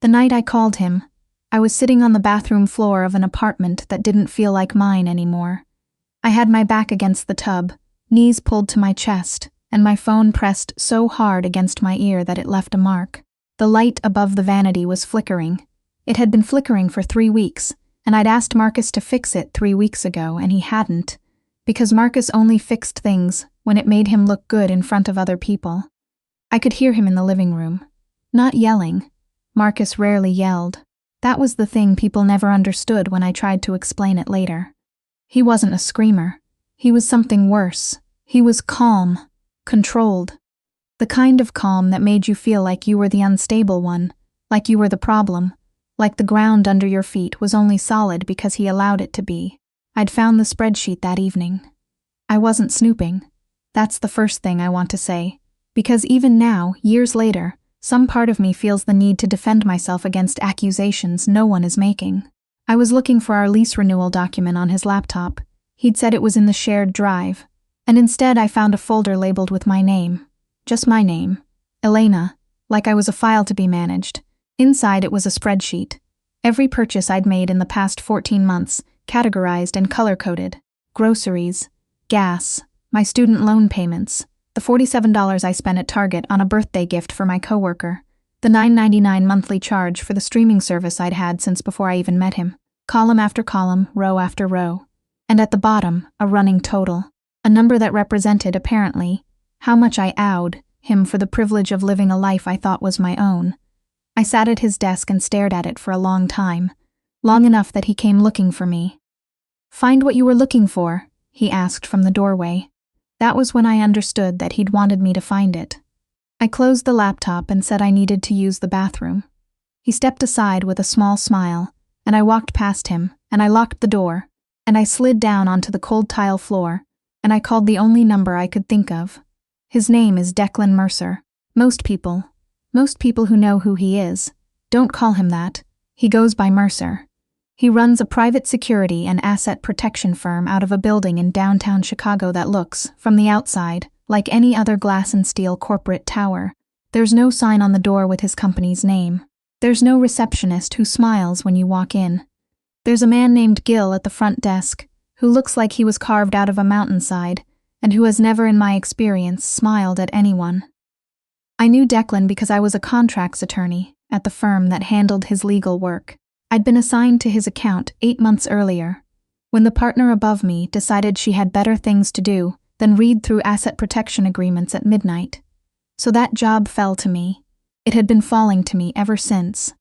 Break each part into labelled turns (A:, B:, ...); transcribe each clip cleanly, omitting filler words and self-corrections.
A: The night I called him, I was sitting on the bathroom floor of an apartment that didn't feel like mine anymore. I had my back against the tub, knees pulled to my chest, and my phone pressed so hard against my ear that it left a mark. The light above the vanity was flickering. It had been flickering for 3 weeks, and I'd asked Marcus to fix it 3 weeks ago, and he hadn't, because Marcus only fixed things when it made him look good in front of other people. I could hear him in the living room. Not yelling. Marcus rarely yelled. That was the thing people never understood when I tried to explain it later. He wasn't a screamer. He was something worse. He was calm, controlled. The kind of calm that made you feel like you were the unstable one, like you were the problem, like the ground under your feet was only solid because he allowed it to be. I'd found the spreadsheet that evening. I wasn't snooping. That's the first thing I want to say, because even now, years later, some part of me feels the need to defend myself against accusations no one is making. I was looking for our lease renewal document on his laptop. He'd said it was in the shared drive, and instead I found a folder labeled with my name. Just my name. Elena, like I was a file to be managed. Inside it was a spreadsheet. Every purchase I'd made in the past 14 months, categorized and color-coded. Groceries, gas, my student loan payments, the $47 I spent at Target on a birthday gift for my coworker, the $9.99 monthly charge for the streaming service I'd had since before I even met him. Column after column, row after row. And at the bottom, a running total. A number that represented, apparently, how much I owed him for the privilege of living a life I thought was my own. I sat at his desk and stared at it for a long time. Long enough that he came looking for me. "Find what you were looking for?" he asked from the doorway. That was when I understood that he'd wanted me to find it. I closed the laptop and said I needed to use the bathroom. He stepped aside with a small smile, and I walked past him, and I locked the door, and I slid down onto the cold tile floor, and I called the only number I could think of. His name is Declan Mercer. Most people who know who he is, don't call him that. He goes by Mercer. He runs a private security and asset protection firm out of a building in downtown Chicago that looks, from the outside, like any other glass and steel corporate tower. There's no sign on the door with his company's name. There's no receptionist who smiles when you walk in. There's a man named Gil at the front desk, who looks like he was carved out of a mountainside, and who has never in my experience smiled at anyone. I knew Declan because I was a contracts attorney at the firm that handled his legal work. I'd been assigned to his account 8 months earlier, when the partner above me decided she had better things to do than read through asset protection agreements at midnight. So that job fell to me. It had been falling to me ever since.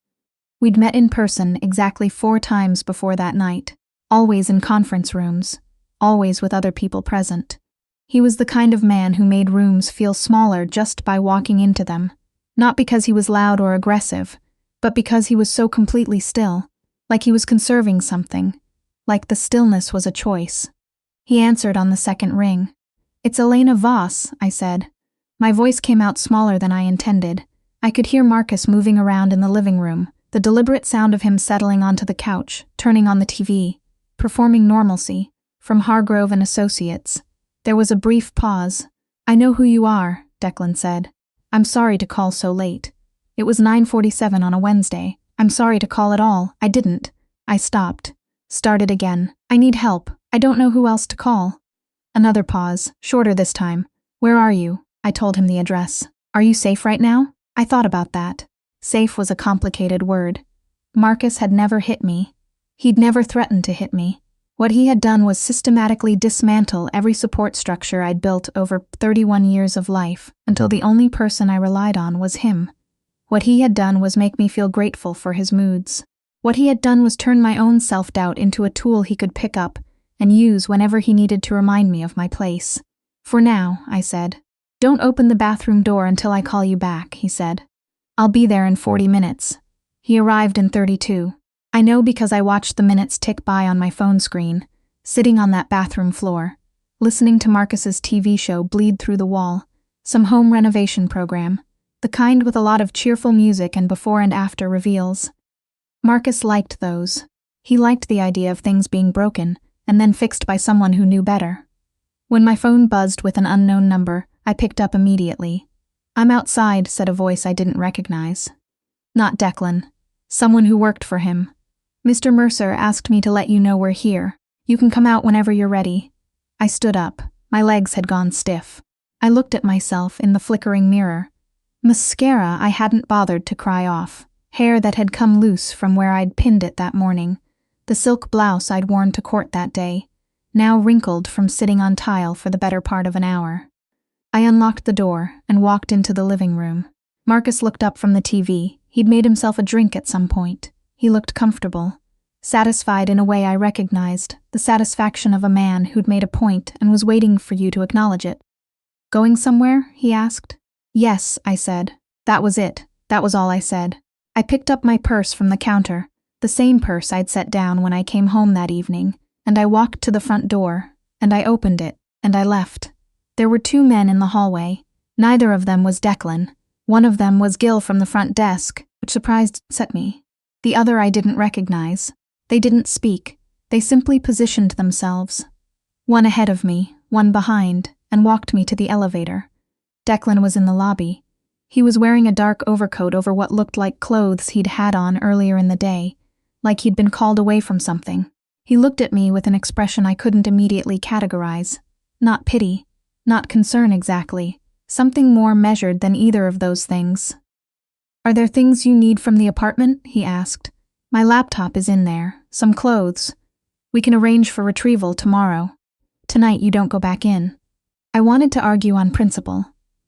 A: We'd met in person exactly 4 times before that night, always in conference rooms, always with other people present. He was the kind of man who made rooms feel smaller just by walking into them, not because he was loud or aggressive, but because he was so completely still, like he was conserving something, like the stillness was a choice. He answered on the second ring. "It's Elena Voss," I said. My voice came out smaller than I intended. I could hear Marcus moving around in the living room, the deliberate sound of him settling onto the couch, turning on the TV, performing normalcy, from Hargrove and Associates. There was a brief pause. "I know who you are," Declan said. "I'm sorry to call so late. It was 9:47 on a Wednesday. I'm sorry to call at all. I didn't." I stopped. Started again. "I need help. I don't know who else to call." Another pause, shorter this time. "Where are you?" I told him the address. "Are you safe right now?" I thought about that. Safe was a complicated word. Marcus had never hit me. He'd never threatened to hit me. What he had done was systematically dismantle every support structure I'd built over 31 years of life, until the only person I relied on was him. What he had done was make me feel grateful for his moods. What he had done was turn my own self-doubt into a tool he could pick up and use whenever he needed to remind me of my place. "For now," I said. "Don't open the bathroom door until I call you back," he said. "I'll be there in 40 minutes. He arrived in 32. I know because I watched the minutes tick by on my phone screen, sitting on that bathroom floor, listening to Marcus's TV show bleed through the wall, some home renovation program, the kind with a lot of cheerful music and before and after reveals. Marcus liked those. He liked the idea of things being broken and then fixed by someone who knew better. When my phone buzzed with an unknown number, I picked up immediately. "I'm outside," said a voice I didn't recognize. Not Declan. Someone who worked for him. Mr. Mercer asked me to let you know we're here. You can come out whenever you're ready. I stood up. My legs had gone stiff. I looked at myself in the flickering mirror. Mascara I hadn't bothered to cry off. Hair that had come loose from where I'd pinned it that morning. The silk blouse I'd worn to court that day, now wrinkled from sitting on tile for the better part of an hour. I unlocked the door and walked into the living room. Marcus looked up from the TV. He'd made himself a drink at some point. He looked comfortable, satisfied in a way I recognized, the satisfaction of a man who'd made a point and was waiting for you to acknowledge it. Going somewhere? He asked. Yes, I said. That was it. That was all I said. I picked up my purse from the counter, the same purse I'd set down when I came home that evening, and I walked to the front door, and I opened it, and I left. There were 2 men in the hallway. Neither of them was Declan. One of them was Gil from the front desk, which surprised me. The other I didn't recognize. They didn't speak. They simply positioned themselves. One ahead of me, one behind, and walked me to the elevator. Declan was in the lobby. He was wearing a dark overcoat over what looked like clothes he'd had on earlier in the day, like he'd been called away from something. He looked at me with an expression I couldn't immediately categorize. Not pity, not concern exactly, something more measured than either of those things. Are there things you need from the apartment? He asked. My laptop is in there, some clothes. We can arrange for retrieval tomorrow. Tonight you don't go back in. I wanted to argue on principle.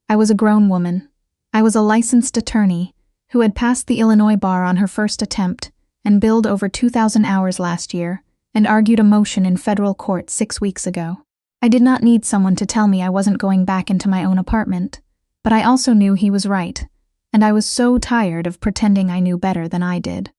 A: I was a grown woman. I was a licensed attorney who had passed the Illinois bar on her first attempt and billed over 2,000 hours last year and argued a motion in federal court 6 weeks ago. I did not need someone to tell me I wasn't going back into my own apartment, but I also knew he was right, and I was so tired of pretending I knew better than I did.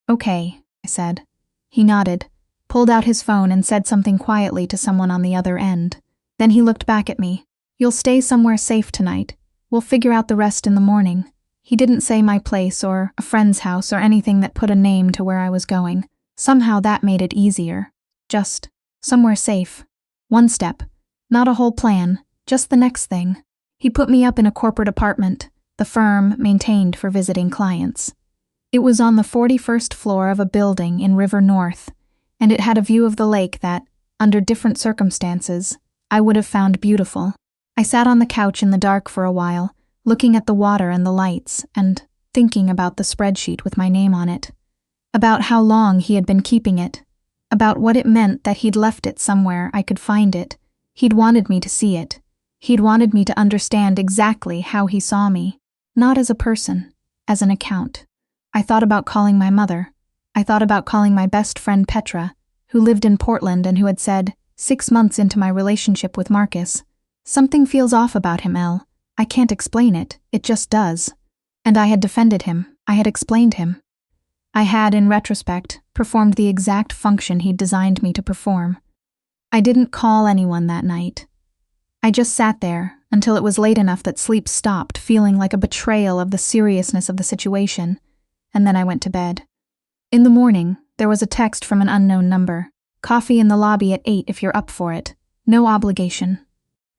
A: Okay, I said. He nodded, pulled out his phone and said something quietly to someone on the other end. Then he looked back at me. You'll stay somewhere safe tonight. We'll figure out the rest in the morning. He didn't say my place or a friend's house or anything that put a name to where I was going. Somehow that made it easier. Just somewhere safe. One step. Not a whole plan, just the next thing. He put me up in a corporate apartment the firm maintained for visiting clients. It was on the 41st floor of a building in River North, and it had a view of the lake that, under different circumstances, I would have found beautiful. I sat on the couch in the dark for a while, looking at the water and the lights, and thinking about the spreadsheet with my name on it, about how long he had been keeping it, about what it meant that he'd left it somewhere I could find it. He'd wanted me to see it. He'd wanted me to understand exactly how he saw me, not as a person, as an account. I thought about calling my mother. I thought about calling my best friend Petra, who lived in Portland and who had said, 6 months into my relationship with Marcus, something feels off about him, Elle. I can't explain it, it just does. And I had defended him, I had explained him. I had, in retrospect, performed the exact function he'd designed me to perform. I didn't call anyone that night. I just sat there until it was late enough that sleep stopped, feeling like a betrayal of the seriousness of the situation, and then I went to bed. In the morning, there was a text from an unknown number. Coffee in the lobby at 8 if you're up for it. No obligation.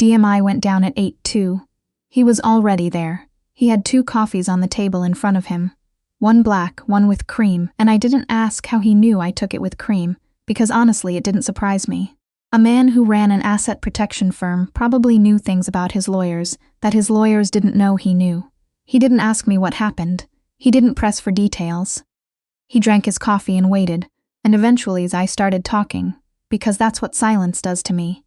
A: DMI went down at 8 too. He was already there. He had 2 coffees on the table in front of him. One black, one with cream, and I didn't ask how he knew I took it with cream, because honestly it didn't surprise me. A man who ran an asset protection firm probably knew things about his lawyers that his lawyers didn't know he knew. He didn't ask me what happened. He didn't press for details. He drank his coffee and waited, and eventually I started talking, because that's what silence does to me.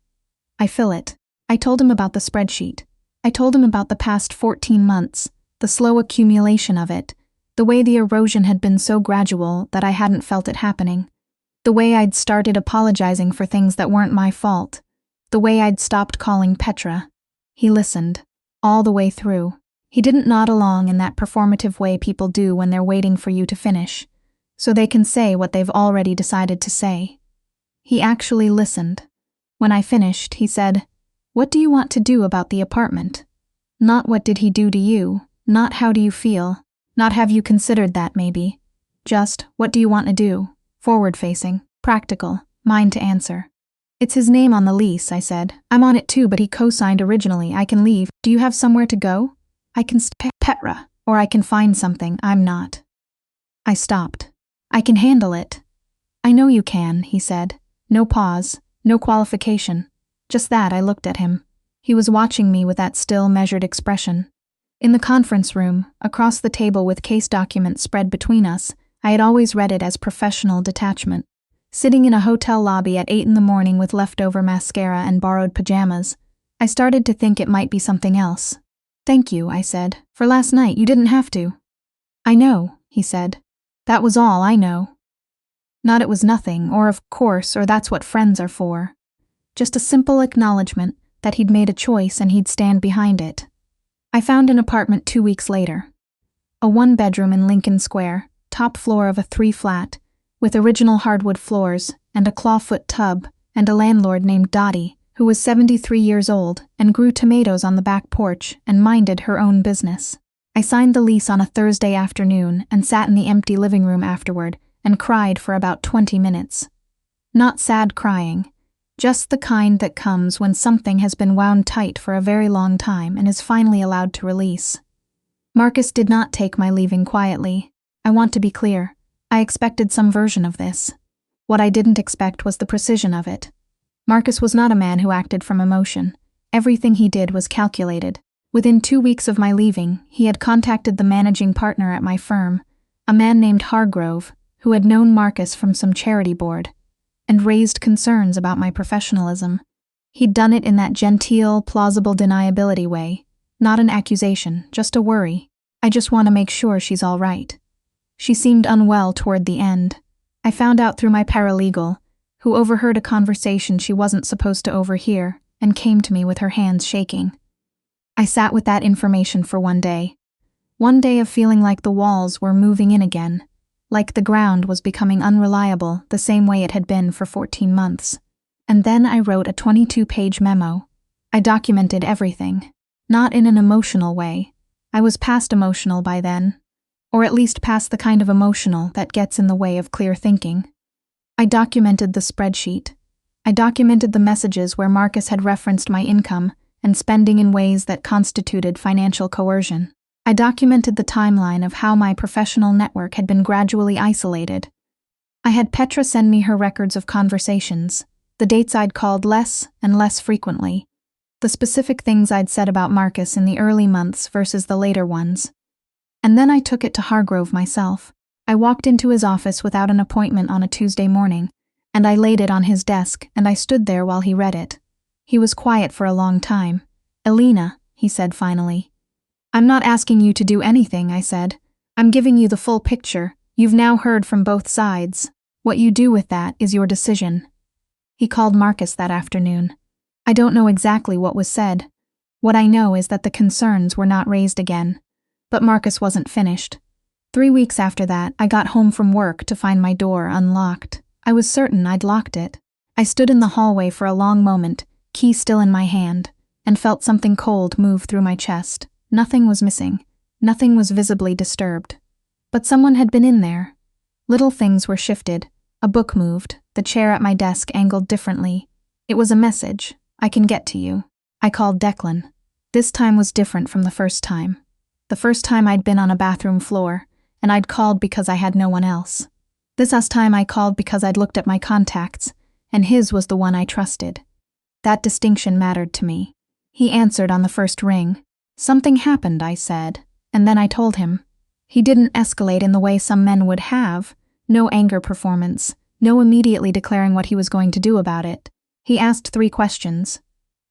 A: I fill it. I told him about the spreadsheet. I told him about the past 14 months, the slow accumulation of it, the way the erosion had been so gradual that I hadn't felt it happening, the way I'd started apologizing for things that weren't my fault, the way I'd stopped calling Petra. He listened, all the way through. He didn't nod along in that performative way people do when they're waiting for you to finish, so they can say what they've already decided to say. He actually listened. When I finished, he said, "What do you want to do about the apartment? Not what did he do to you, not how do you feel, not have you considered that maybe. Just, what do you want to do? Forward-facing, practical, mine to answer." "It's his name on the lease," I said. "I'm on it too, but he co-signed originally. I can leave. Do you have somewhere to go? I can stay Petra, or I can find something. I'm not." I stopped. I can handle it. I know you can, he said. No pause, no qualification. Just that. I looked at him. He was watching me with that still, measured expression. In the conference room, across the table with case documents spread between us, I had always read it as professional detachment. Sitting in a hotel lobby at 8 in the morning with leftover mascara and borrowed pajamas, I started to think it might be something else. Thank you, I said. For last night, you didn't have to. I know, he said. That was all I know. Not it was nothing, or of course, or that's what friends are for. Just a simple acknowledgement that he'd made a choice and he'd stand behind it. I found an apartment 2 weeks later. A 1-bedroom in Lincoln Square, top floor of a 3-flat, with original hardwood floors and a clawfoot tub, and a landlord named Dottie, who was 73 years old and grew tomatoes on the back porch and minded her own business. I signed the lease on a Thursday afternoon and sat in the empty living room afterward and cried for about 20 minutes. Not sad crying, just the kind that comes when something has been wound tight for a very long time and is finally allowed to release. Marcus did not take my leaving quietly. I want to be clear. I expected some version of this. What I didn't expect was the precision of it. Marcus was not a man who acted from emotion. Everything he did was calculated. Within 2 weeks of my leaving, he had contacted the managing partner at my firm, a man named Hargrove, who had known Marcus from some charity board, and raised concerns about my professionalism. He'd done it in that genteel, plausible deniability way. Not an accusation, just a worry. I just want to make sure she's all right. She seemed unwell toward the end. I found out through my paralegal, who overheard a conversation she wasn't supposed to overhear and came to me with her hands shaking. I sat with that information for 1 day. 1 day of feeling like the walls were moving in again, like the ground was becoming unreliable the same way it had been for 14 months. And then I wrote a 22-page memo. I documented everything, not in an emotional way. I was past emotional by then, or at least past the kind of emotional that gets in the way of clear thinking. I documented the spreadsheet. I documented the messages where Marcus had referenced my income and spending in ways that constituted financial coercion. I documented the timeline of how my professional network had been gradually isolated. I had Petra send me her records of conversations, the dates I'd called less and less frequently, the specific things I'd said about Marcus in the early months versus the later ones. And then I took it to Hargrove myself. I walked into his office without an appointment on a Tuesday morning, and I laid it on his desk and I stood there while he read it. He was quiet for a long time. "Elena," he said finally. "I'm not asking you to do anything," I said. "I'm giving you the full picture. You've now heard from both sides. What you do with that is your decision." He called Marcus that afternoon. I don't know exactly what was said. What I know is that the concerns were not raised again. But Marcus wasn't finished. 3 weeks after that, I got home from work to find my door unlocked. I was certain I'd locked it. I stood in the hallway for a long moment, key still in my hand, and felt something cold move through my chest. Nothing was missing. Nothing was visibly disturbed. But someone had been in there. Little things were shifted. A book moved, the chair at my desk angled differently. It was a message. "I can get to you." I called Declan. This time was different from the first time. The first time I'd been on a bathroom floor, and I'd called because I had no one else. This last time I called because I'd looked at my contacts, and his was the one I trusted. That distinction mattered to me. He answered on the first ring. "Something happened," I said, and then I told him. He didn't escalate in the way some men would have. No anger performance, no immediately declaring what he was going to do about it. He asked 3 questions.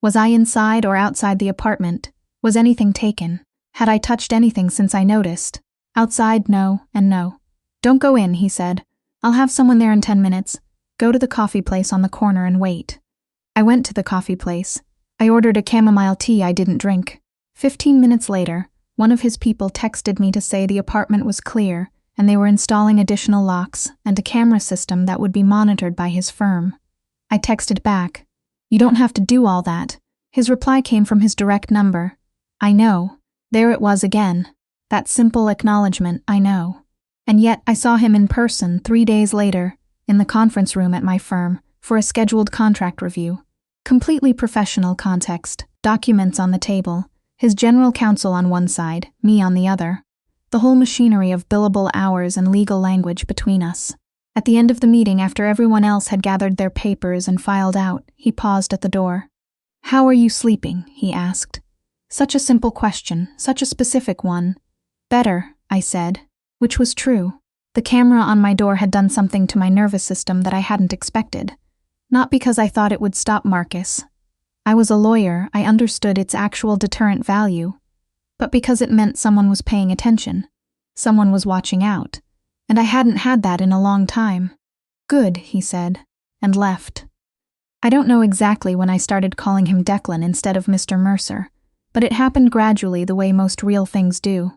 A: Was I inside or outside the apartment? Was anything taken? Had I touched anything since I noticed? Outside, no, and no. "Don't go in," he said. "I'll have someone there in 10 minutes. Go to the coffee place on the corner and wait." I went to the coffee place. I ordered a chamomile tea I didn't drink. 15 minutes later, one of his people texted me to say the apartment was clear and they were installing additional locks and a camera system that would be monitored by his firm. I texted back, "You don't have to do all that." His reply came from his direct number. "I know." There it was again. That simple acknowledgement, "I know." And yet I saw him in person 3 days later, in the conference room at my firm, for a scheduled contract review. Completely professional context, documents on the table, his general counsel on one side, me on the other. the whole machinery of billable hours and legal language between us. At the end of the meeting, after everyone else had gathered their papers and filed out, he paused at the door. "How are you sleeping?" he asked. Such a simple question, such a specific one. "Better," I said, which was true. The camera on my door had done something to my nervous system that I hadn't expected. Not because I thought it would stop Marcus. I was a lawyer, I understood its actual deterrent value. But because it meant someone was paying attention. Someone was watching out. And I hadn't had that in a long time. "Good," he said, and left. I don't know exactly when I started calling him Declan instead of Mr. Mercer, but it happened gradually the way most real things do.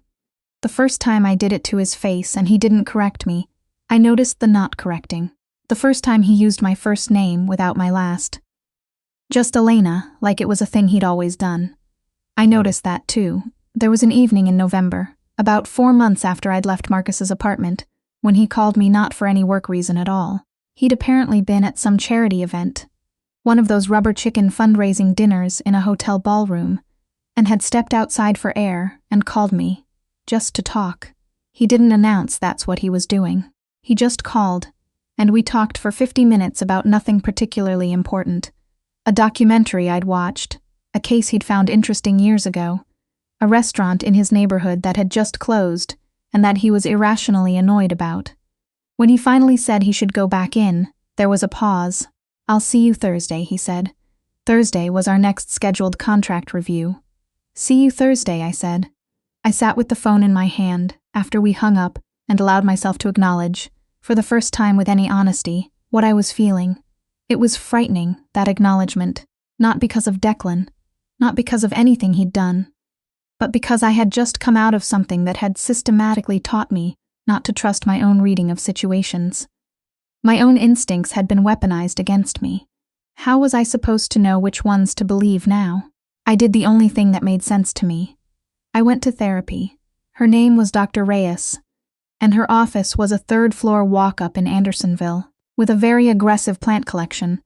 A: The first time I did it to his face and he didn't correct me, I noticed the not correcting. The first time he used my first name without my last. Just Elena, like it was a thing he'd always done. I noticed that too. There was an evening in November, about 4 months after I'd left Marcus's apartment, when he called me not for any work reason at all. He'd apparently been at some charity event, one of those rubber chicken fundraising dinners in a hotel ballroom, and had stepped outside for air and called me, just to talk. He didn't announce that's what he was doing. He just called, and we talked for 50 minutes about nothing particularly important. A documentary I'd watched, a case he'd found interesting years ago, a restaurant in his neighborhood that had just closed and that he was irrationally annoyed about. When he finally said he should go back in, there was a pause. "I'll see you Thursday," he said. Thursday was our next scheduled contract review. "See you Thursday," I said. I sat with the phone in my hand after we hung up and allowed myself to acknowledge, for the first time with any honesty, what I was feeling. It was frightening, that acknowledgement, not because of Declan, not because of anything he'd done, but because I had just come out of something that had systematically taught me not to trust my own reading of situations. My own instincts had been weaponized against me. How was I supposed to know which ones to believe now? I did the only thing that made sense to me. I went to therapy. Her name was Dr. Reyes, and her office was a third-floor walk-up in Andersonville, with a very aggressive plant collection,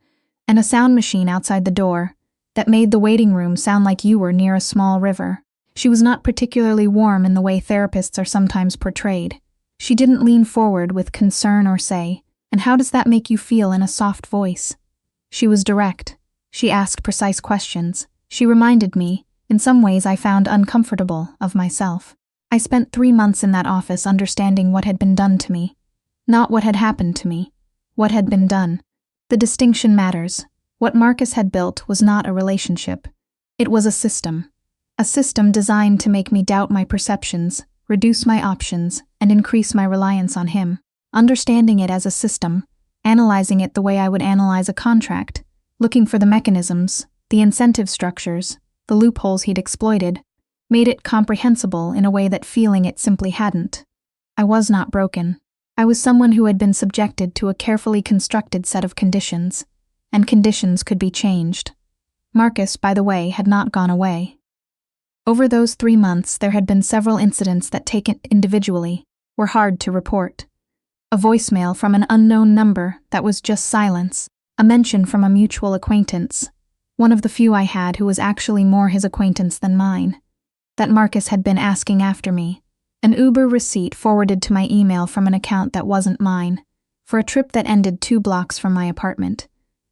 A: and a sound machine outside the door that made the waiting room sound like you were near a small river. She was not particularly warm in the way therapists are sometimes portrayed. She didn't lean forward with concern or say, "And how does that make you feel?" in a soft voice. She was direct. She asked precise questions. She reminded me, in some ways I found uncomfortable, of myself. I spent 3 months in that office understanding what had been done to me. Not what had happened to me. What had been done. The distinction matters. What Marcus had built was not a relationship. It was a system. A system designed to make me doubt my perceptions, reduce my options, and increase my reliance on him. Understanding it as a system, analyzing it the way I would analyze a contract, looking for the mechanisms, the incentive structures, the loopholes he'd exploited, made it comprehensible in a way that feeling it simply hadn't. I was not broken. I was someone who had been subjected to a carefully constructed set of conditions, and conditions could be changed. Marcus, by the way, had not gone away. Over those 3 months, there had been several incidents that, taken individually, were hard to report. A voicemail from an unknown number that was just silence, a mention from a mutual acquaintance, one of the few I had who was actually more his acquaintance than mine, that Marcus had been asking after me, an Uber receipt forwarded to my email from an account that wasn't mine, for a trip that ended 2 blocks from my apartment.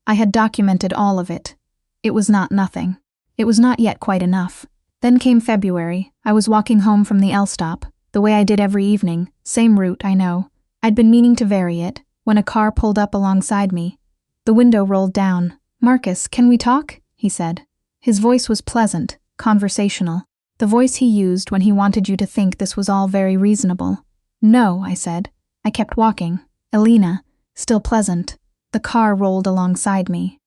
A: I had documented all of it. It was not nothing. It was not yet quite enough. Then came February. I was walking home from the L stop, the way I did every evening, same route, I know. I'd been meaning to vary it, when a car pulled up alongside me. The window rolled down. "Marcus, can we talk?" he said. His voice was pleasant, conversational, the voice he used when he wanted you to think this was all very reasonable. "No," I said. I kept walking. Elena, still pleasant. The car rolled alongside me.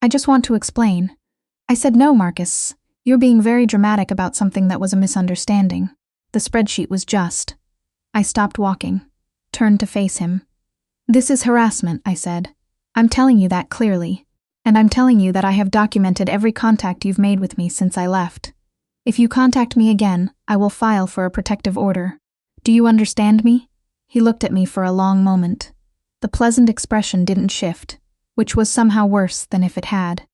A: "I just want to explain." I said, "No, Marcus. You're being very dramatic about something that was a misunderstanding. The spreadsheet was just." I stopped walking, turned to face him. "This is harassment," I said. "I'm telling you that clearly. And I'm telling you that I have documented every contact you've made with me since I left. If you contact me again, I will file for a protective order. Do you understand me?" He looked at me for a long moment. The pleasant expression didn't shift, which was somehow worse than if it had.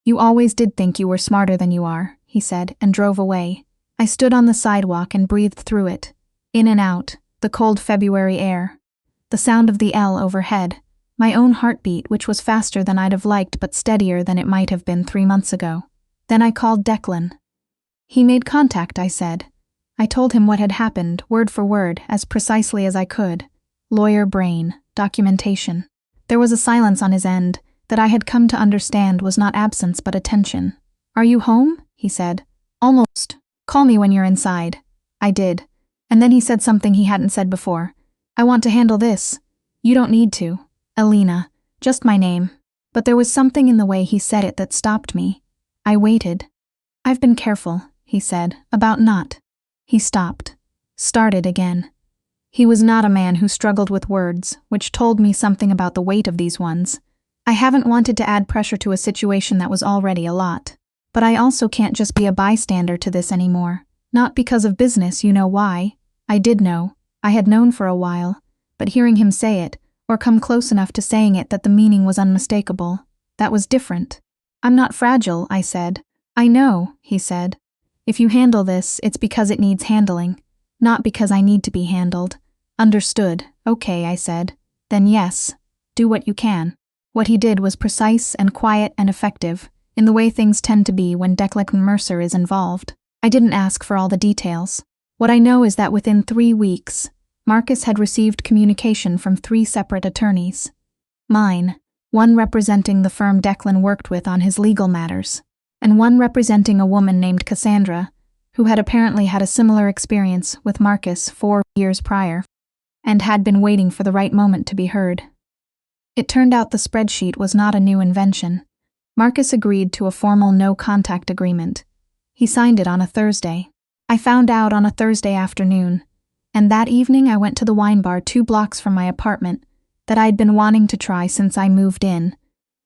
A: "You always did think you were smarter than you are," he said, and drove away. I stood on the sidewalk and breathed through it. In and out, the cold February air. The sound of the L overhead. My own heartbeat, which was faster than I'd have liked but steadier than it might have been 3 months ago. Then I called Declan. He made contact, I said. I told him what had happened, word for word, as precisely as I could. Lawyer brain, documentation. There was a silence on his end that I had come to understand was not absence but attention. Are you home? He said. Almost. Call me when you're inside. I did. And then he said something he hadn't said before. I want to handle this. You don't need to. Alina. Just my name. But there was something in the way he said it that stopped me. I waited. I've been careful, he said, about not. He stopped. Started again. He was not a man who struggled with words, which told me something about the weight of these ones. I haven't wanted to add pressure to a situation that was already a lot. But I also can't just be a bystander to this anymore. Not because of business, you know why. I did know. I had known for a while. But hearing him say it, or come close enough to saying it that the meaning was unmistakable, that was different. I'm not fragile, I said. I know, he said. If you handle this, it's because it needs handling. Not because I need to be handled. Understood. Okay, I said. Then yes. Do what you can. What he did was precise and quiet and effective, in the way things tend to be when Declan Mercer is involved. I didn't ask for all the details. What I know is that within 3 weeks, Marcus had received communication from 3 separate attorneys. Mine, one representing the firm Declan worked with on his legal matters, and one representing a woman named Cassandra, who had apparently had a similar experience with Marcus 4 years prior, and had been waiting for the right moment to be heard. It turned out the spreadsheet was not a new invention. Marcus agreed to a formal no-contact agreement. He signed it on a Thursday. I found out on a Thursday afternoon, and that evening I went to the wine bar 2 blocks from my apartment that I'd been wanting to try since I moved in,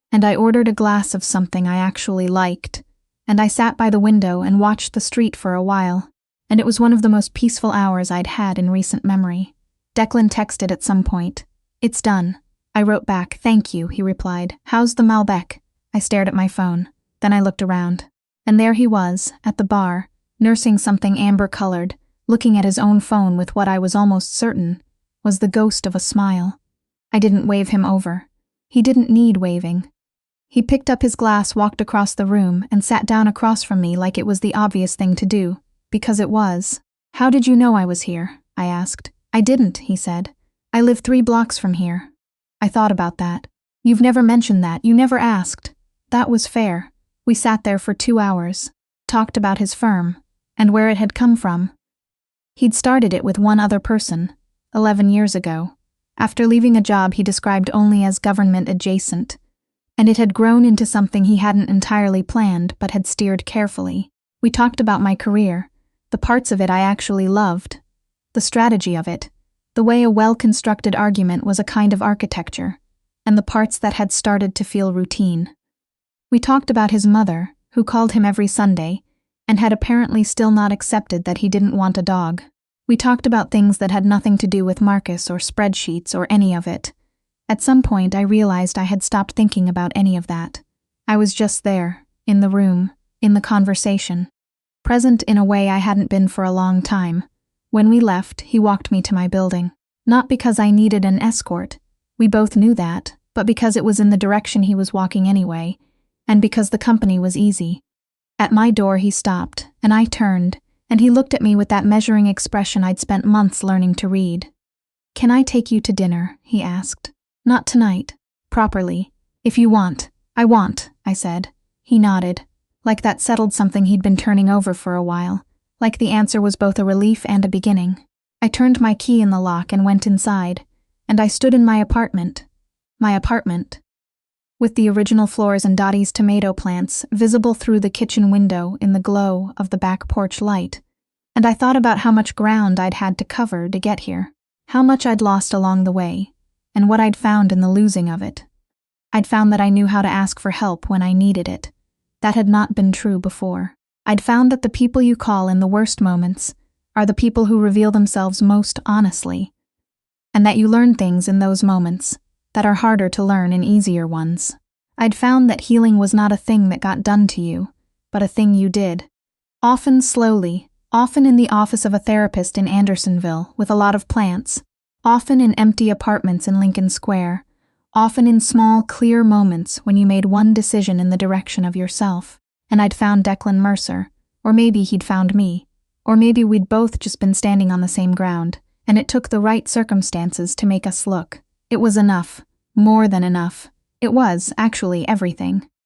A: and I ordered a glass of something I actually liked, and I sat by the window and watched the street for a while, and it was one of the most peaceful hours I'd had in recent memory. Declan texted at some point. It's done. I wrote back, thank you, he replied. How's the Malbec? I stared at my phone. Then I looked around. And there he was, at the bar, nursing something amber-colored, looking at his own phone with what I was almost certain was the ghost of a smile. I didn't wave him over. He didn't need waving. He picked up his glass, walked across the room, and sat down across from me like it was the obvious thing to do, because it was. How did you know I was here? I asked. I didn't, he said. I live 3 blocks from here. I thought about that. You've never mentioned that. You never asked. That was fair. We sat there for 2 hours, talked about his firm, and where it had come from. He'd started it with one other person, 11 years ago, after leaving a job he described only as government adjacent, and it had grown into something he hadn't entirely planned but had steered carefully. We talked about my career, the parts of it I actually loved, the strategy of it, the way a well-constructed argument was a kind of architecture, and the parts that had started to feel routine. We talked about his mother, who called him every Sunday, and had apparently still not accepted that he didn't want a dog. We talked about things that had nothing to do with Marcus or spreadsheets or any of it. At some point I realized I had stopped thinking about any of that. I was just there, in the room, in the conversation, present in a way I hadn't been for a long time. When we left, he walked me to my building. Not because I needed an escort, we both knew that, but because it was in the direction he was walking anyway, and because the company was easy. At my door he stopped, and I turned, and he looked at me with that measuring expression I'd spent months learning to read. Can I take you to dinner? He asked. Not tonight. Properly. If you want. I want, I said. He nodded, like that settled something he'd been turning over for a while, like the answer was both a relief and a beginning. I turned my key in the lock and went inside, and I stood in my apartment. My apartment. With the original floors and Dottie's tomato plants visible through the kitchen window in the glow of the back porch light, and I thought about how much ground I'd had to cover to get here, how much I'd lost along the way, and what I'd found in the losing of it. I'd found that I knew how to ask for help when I needed it. That had not been true before. I'd found that the people you call in the worst moments are the people who reveal themselves most honestly, and that you learn things in those moments that are harder to learn in easier ones. I'd found that healing was not a thing that got done to you, but a thing you did. Often slowly, Often in the office of a therapist in Andersonville with a lot of plants. Often in empty apartments in Lincoln Square. Often in small, clear moments when you made one decision in the direction of yourself. And I'd found Declan Mercer. Or maybe he'd found me. Or maybe we'd both just been standing on the same ground. And it took the right circumstances to make us look. It was enough. More than enough. It was, actually, everything.